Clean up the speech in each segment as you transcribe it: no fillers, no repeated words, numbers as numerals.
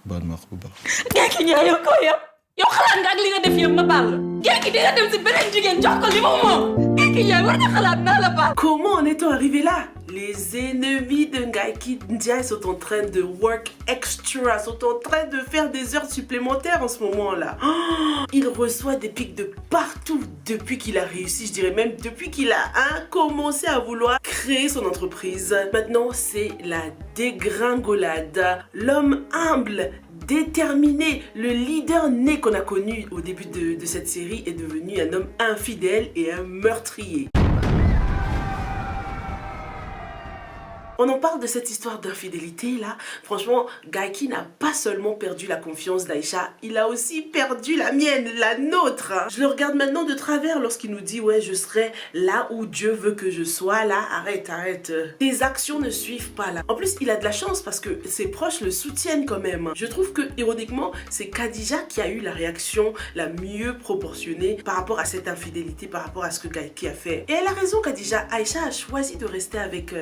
baal ma wax bu baax. Gaaki Njaay yow ko yow xalaat nga ak li nga def yëpp ma baal la. Gaaki di nga dem si beneen jigéen jox ko li mu moom. Gaaki Njaay war nga xalaat naa la baal. Comment en est-on arrivé là? Les ennemis de Gaaki Ndiaye sont en train de work extra, sont en train de faire des heures supplémentaires en ce moment-là. Oh, il reçoit des pics de partout depuis qu'il a réussi, je dirais même depuis qu'il a commencé à vouloir créer son entreprise. Maintenant, c'est la dégringolade. L'homme humble, déterminé, le leader né qu'on a connu au début de cette série est devenu un homme infidèle et un meurtrier. On en parle de cette histoire d'infidélité là. Franchement, Gaaki n'a pas seulement perdu la confiance d'Aïcha, il a aussi perdu la mienne, la nôtre. Je le regarde maintenant de travers lorsqu'il nous dit ouais, je serai là où Dieu veut que je sois. Là, arrête. Tes actions ne suivent pas là. En plus, il a de la chance parce que ses proches le soutiennent quand même. Je trouve que ironiquement, c'est Khadija qui a eu la réaction la mieux proportionnée par rapport à cette infidélité, par rapport à ce que Gaaki a fait. Et elle a raison, Khadija. Aïcha a choisi de rester avec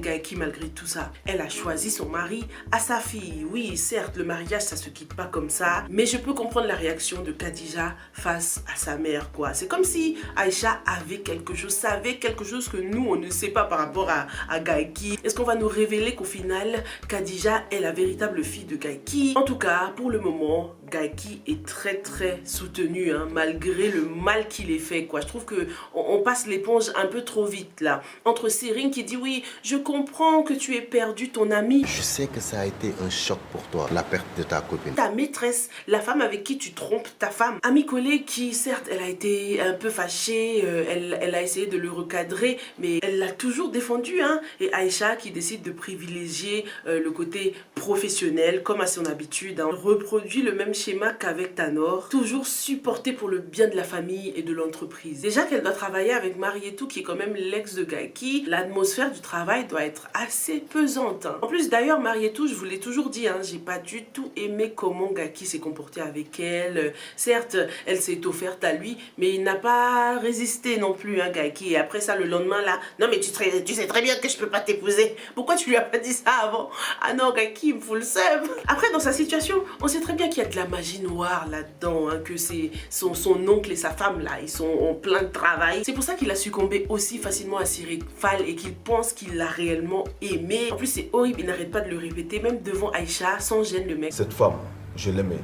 Gaaki malgré tout ça. Elle a choisi son mari à sa fille. Oui, certes, le mariage, ça se quitte pas comme ça, mais je peux comprendre la réaction de Khadija face à sa mère, quoi. C'est comme si Aïcha avait quelque chose, savait quelque chose que nous, on ne sait pas par rapport à Gaaki. Est-ce qu'on va nous révéler qu'au final, Khadija est la véritable fille de Gaaki? En tout cas, pour le moment, Gaaki est très soutenu, hein, malgré le mal qu'il ait fait, quoi. Je trouve que on passe l'éponge un peu trop vite, là. Entre Sérine qui dit oui, je comprends que tu aies perdu ton ami. Je sais que ça a été un choc pour toi, la perte de ta copine. Ta maîtresse, la femme avec qui tu trompes ta femme. Ami Collé qui, certes, elle a été un peu fâchée, elle a essayé de le recadrer, mais elle l'a toujours défendu, hein. Et Aïcha qui décide de privilégier le côté professionnel, comme à son habitude, hein. Reproduit le même schéma qu'avec Tanor, toujours supporté pour le bien de la famille et de l'entreprise. Déjà qu'elle doit travailler avec Marietou, qui est quand même l'ex de Gaaki, l'atmosphère du travail doit être assez pesante, hein. En plus d'ailleurs Marietou, je vous l'ai toujours dit, hein, j'ai pas du tout aimé comment Gaaki s'est comporté avec elle. Certes, elle s'est offerte à lui, mais il n'a pas résisté non plus, hein, Gaaki. Et après ça, le lendemain là, non mais tu sais très bien que je peux pas t'épouser. Pourquoi tu lui as pas dit ça avant? Ah non, Gaaki, il me fout le seum. Après, dans sa situation, on sait très bien qu'il y a de la magie noire là-dedans, hein, que c'est son oncle et sa femme là, ils sont en plein de travail. C'est pour ça qu'il a succombé aussi facilement à Cyril Fall et qu'il pense qu'il l'a réellement aimé. En plus, c'est horrible, il n'arrête pas de le répéter, même devant Aïcha, sans gêne le mec. Cette femme, je l'aimais.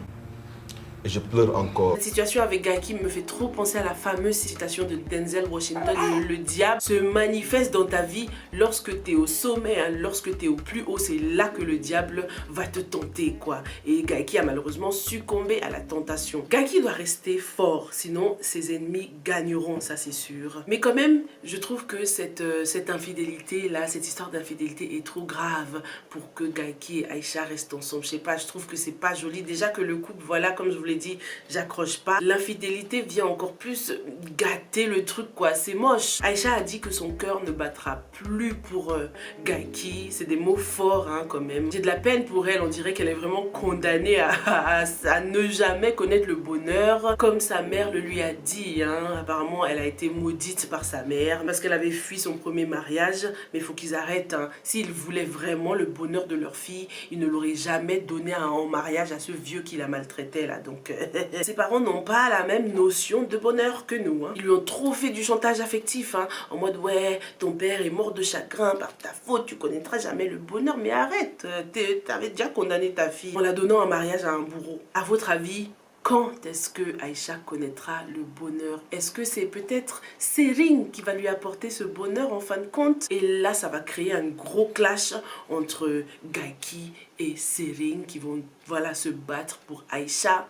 Et je pleure encore. Cette situation avec Gaaki me fait trop penser à la fameuse citation de Denzel Washington. Le diable se manifeste dans ta vie lorsque tu es au sommet, hein, lorsque tu es au plus haut, c'est là que le diable va te tenter, quoi. Et Gaaki a malheureusement succombé à la tentation. Gaaki doit rester fort, sinon ses ennemis gagneront, ça c'est sûr. Mais quand même, je trouve que cette infidélité là, cette histoire d'infidélité est trop grave pour que Gaaki et Aïcha restent ensemble. Je sais pas, je trouve que c'est pas joli. Déjà que le couple, voilà, comme je vous l'ai dit, j'accroche pas. L'infidélité vient encore plus gâter le truc, quoi. C'est moche. Aïcha a dit que son cœur ne battra plus pour Gaaki. C'est des mots forts, hein, quand même. J'ai de la peine pour elle. On dirait qu'elle est vraiment condamnée à ne jamais connaître le bonheur, comme sa mère le lui a dit, hein. Apparemment, elle a été maudite par sa mère parce qu'elle avait fui son premier mariage. Mais il faut qu'ils arrêtent, hein. S'ils voulaient vraiment le bonheur de leur fille, ils ne l'auraient jamais donné en mariage à ce vieux qui la maltraitait, là. Donc, ses parents n'ont pas la même notion de bonheur que nous, hein. Ils lui ont trop fait du chantage affectif, hein, en mode ouais, ton père est mort de chagrin par ta faute, tu connaîtras jamais le bonheur. Mais arrête, t'avais déjà condamné ta fille en la donnant en mariage à un bourreau. À votre avis, quand est-ce que Aïcha connaîtra le bonheur? Est-ce que c'est peut-être Sérine qui va lui apporter ce bonheur en fin de compte? Et là, ça va créer un gros clash entre Gaaki et Sérine qui vont, voilà, se battre pour Aïcha.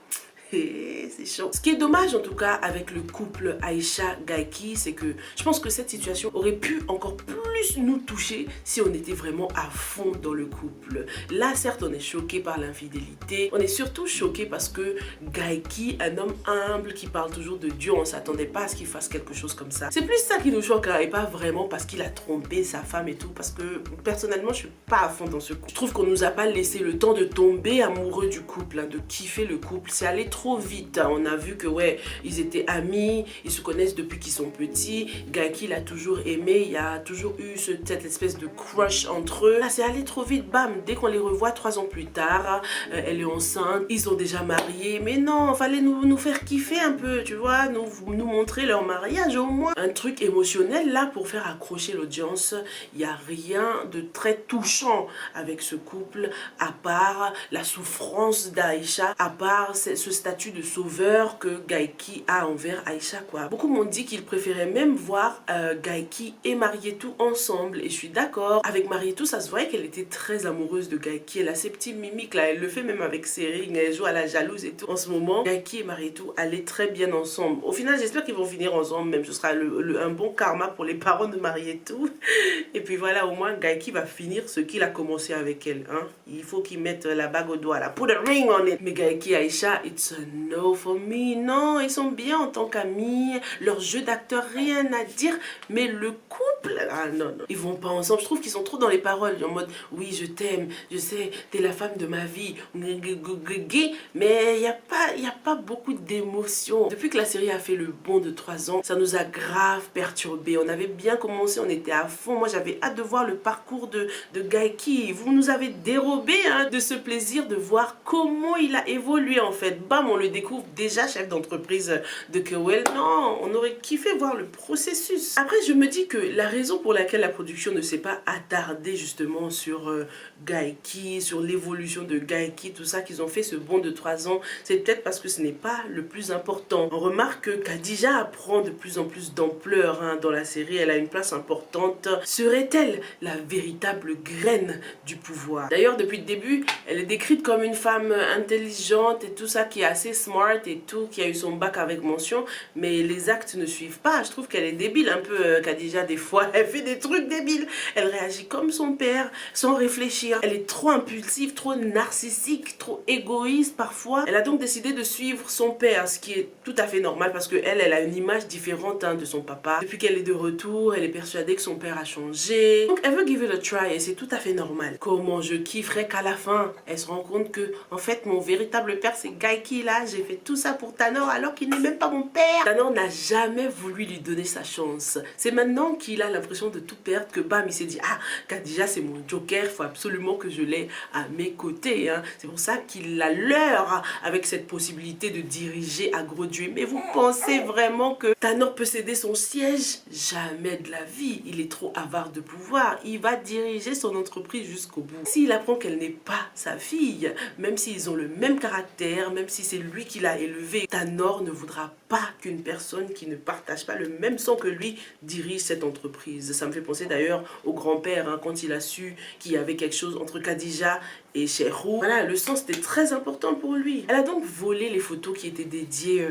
C'est chaud. Ce qui est dommage en tout cas avec le couple Aïcha-Gaaki, c'est que je pense que cette situation aurait pu encore plus nous toucher si on était vraiment à fond dans le couple. Là certes on est choqué par l'infidélité, on est surtout choqué parce que Gaaki, un homme humble qui parle toujours de Dieu, on s'attendait pas à ce qu'il fasse quelque chose comme ça. C'est plus ça qui nous choque, hein, et pas vraiment parce qu'il a trompé sa femme et tout, parce que personnellement je suis pas à fond dans ce couple. Je trouve qu'on nous a pas laissé le temps de tomber amoureux du couple, hein, de kiffer le couple. C'est allé trop vite. On a vu que ouais, ils étaient amis, ils se connaissent depuis qu'ils sont petits. Gaeki l'a toujours aimé, il y a toujours eu cette espèce de crush entre eux. Là, c'est allé trop vite, bam, dès qu'on les revoit 3 ans plus tard, elle est enceinte, ils sont déjà mariés. Mais non, fallait nous faire kiffer un peu, tu vois, nous montrer leur mariage au moins. Un truc émotionnel là pour faire accrocher l'audience. Il n'y a rien de très touchant avec ce couple, à part la souffrance d'Aïcha, à part ce statut de sauveur que Gaeki a envers Aïcha, quoi. Beaucoup m'ont dit qu'ils préféraient même voir Gaeki et Marietou ensemble, et je suis d'accord. Avec Marietou, ça se voyait qu'elle était très amoureuse de Gaeki. Elle a ses petits mimiques là, elle le fait même avec Sering, elle joue à la jalouse et tout. En ce moment, Gaeki et Marietou allaient très bien ensemble. Au final, j'espère qu'ils vont finir ensemble, même ce sera un bon karma pour les parents de Marietou. Et puis voilà, au moins Gaeki va finir ce qu'il a commencé avec elle, hein. Il faut qu'il mette la bague au doigt là, put a ring on it. Mais Gaeki et Aïcha, it's a no for me. Non, ils sont bien en tant qu'amis, leur jeu d'acteur, rien à dire, mais le couple, ah non, non, ils vont pas ensemble. Je trouve qu'ils sont trop dans les paroles, en mode oui, je t'aime, je sais, t'es la femme de ma vie, mais il y a pas beaucoup d'émotions. Depuis que la série a fait le bond de 3 ans, ça nous a grave perturbé. On avait bien commencé, on était à fond. Moi, j'avais hâte de voir le parcours de Gaeki. Vous nous avez dérobé hein, de ce plaisir de voir comment il a évolué en fait. Bam, on le découvre déjà chef d'entreprise de Kewell. Non, on aurait kiffé voir le processus. Après, je me dis que la raison pour laquelle la production ne s'est pas attardée justement sur Gaeki, sur l'évolution de Gaeki, tout ça, qu'ils ont fait ce bond de 3 ans, c'est peut-être parce que ce n'est pas le plus important. On remarque que Khadija prend de plus en plus d'ampleur hein, dans la série, elle a une place importante. Serait-elle la véritable graine du pouvoir? D'ailleurs, depuis le début, elle est décrite comme une femme intelligente et tout ça, qui est assez smart et tout, qui a eu son bac avec mention, mais les actes ne suivent pas. Je trouve qu'elle est débile un peu, Khadija, des fois. Elle fait des trucs débiles. Elle réagit comme son père, sans réfléchir. Elle est trop impulsive, trop narcissique, trop égoïste parfois. Elle a donc décidé de suivre son père, ce qui est tout à fait normal parce qu'elle a une image différente hein, de son papa. Depuis qu'elle est de retour, elle est persuadée que son père a changé. Donc elle veut give it a try et c'est tout à fait normal. Comment je kifferais qu'à la fin, elle se rend compte que en fait mon véritable père c'est Gaeki là. J'ai fait tout ça pour Tanor alors qu'il n'est même pas mon père. Tanor n'a jamais voulu lui donner sa chance. C'est maintenant qu'il a l'impression de tout perdre que bam, il s'est dit ah, Khadija c'est mon joker, il faut absolument que je l'ai à mes côtés. Hein. C'est pour ça qu'il a l'heure avec cette possibilité de diriger AgroDream. Mais vous pensez vraiment que Tanor peut céder son siège? Jamais de la vie. Il est trop avare de pouvoir. Il va diriger son entreprise jusqu'au bout. S'il apprend qu'elle n'est pas sa fille, même s'ils ont le même caractère, même si c'est lui qui l'a élevée, Tanor ne voudra pas qu'une personne qui ne partage pas le même sang que lui dirige cette entreprise. Ça me fait penser d'ailleurs au grand-père hein, quand il a su qu'il y avait quelque chose entre Khadija et Cherou. Voilà, le sang c'était très important pour lui. Elle a donc volé les photos qui étaient dédiées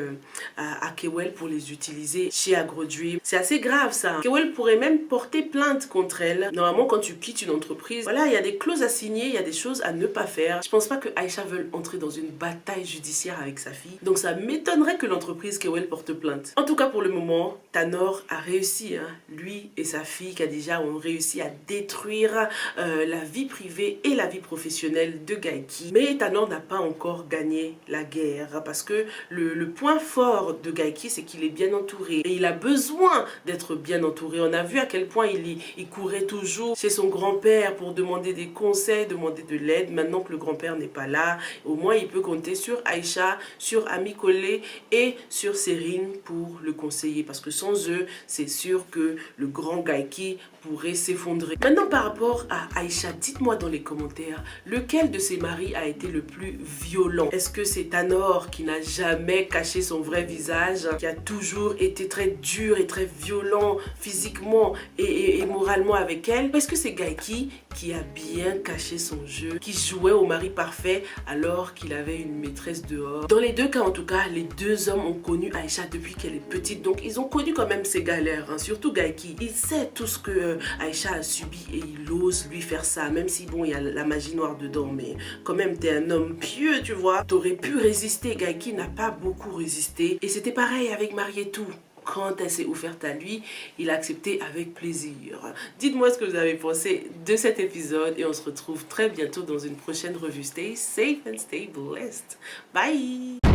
à Kewell pour les utiliser chez AgroDream. C'est assez grave ça. Kewell pourrait même porter plainte contre elle. Normalement quand tu quittes une entreprise, voilà, il y a des clauses à signer, il y a des choses à ne pas faire. Je pense pas que Aïcha veuille entrer dans une bataille judiciaire avec sa fille. Donc ça m'étonnerait que l'entreprise Kewell porte plainte. En tout cas pour le moment, Tanor a réussi. Hein. Lui et sa fille Khadija ont réussi à détruire la vie privée et la vie professionnelle de Gaeki. Mais Tanor n'a pas encore gagné la guerre parce que le point fort de Gaeki c'est qu'il est bien entouré et il a besoin d'être bien entouré. On a vu à quel point il courait toujours chez son grand-père pour demander des conseils, demander de l'aide. Maintenant que le grand-père n'est pas là, au moins il peut compter sur Aïcha, sur Ami Collé et sur Sering pour le conseiller parce que sans eux, c'est sûr que le grand Gaeki pourrait s'effondrer. Maintenant par rapport à Aïcha, dites-moi dans les commentaires lequel de ses maris a été le plus violent. Est-ce que c'est Tanor qui n'a jamais caché son vrai visage, qui a toujours été très dur et très violent physiquement et moralement avec elle? Ou est-ce que c'est Gaeki qui a bien caché son jeu, qui jouait au mari parfait alors qu'il avait une maîtresse dehors? Dans les deux cas en tout cas, les deux hommes ont connu Aïcha depuis qu'elle est petite, donc ils ont connu quand même ses galères, hein. Surtout Gaeki, il sait tout ce que Aïcha a subi et il ose lui faire ça, même si bon il y a la magie noire dedans, mais quand même t'es un homme pieux, tu vois, t'aurais pu résister. Gaeki n'a pas beaucoup résisté et c'était pareil avec Marietou. Quand elle s'est offerte à lui, il a accepté avec plaisir. Dites-moi ce que vous avez pensé de cet épisode et on se retrouve très bientôt dans une prochaine revue. Stay safe and stay blessed. Bye!